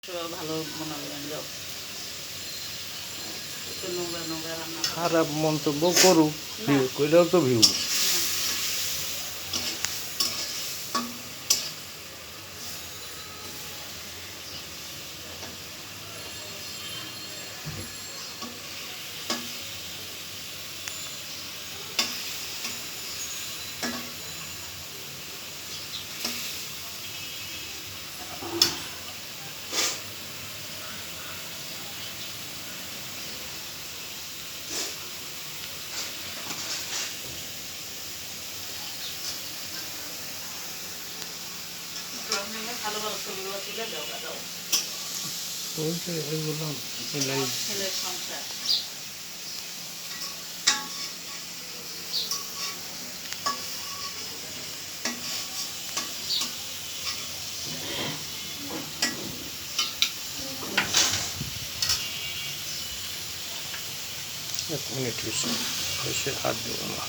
ভালো মনে করেন যাও একটু নোংরা নোংরা রান্না খারাপ মন্তব্য করুক, ভিউ কইলেও তো ভিউ। ভালো ভালো ছবিগুলো তুলে দাও দাও ছেলের সংসার এক মিনিট হয়েছে, হাত দেবো না।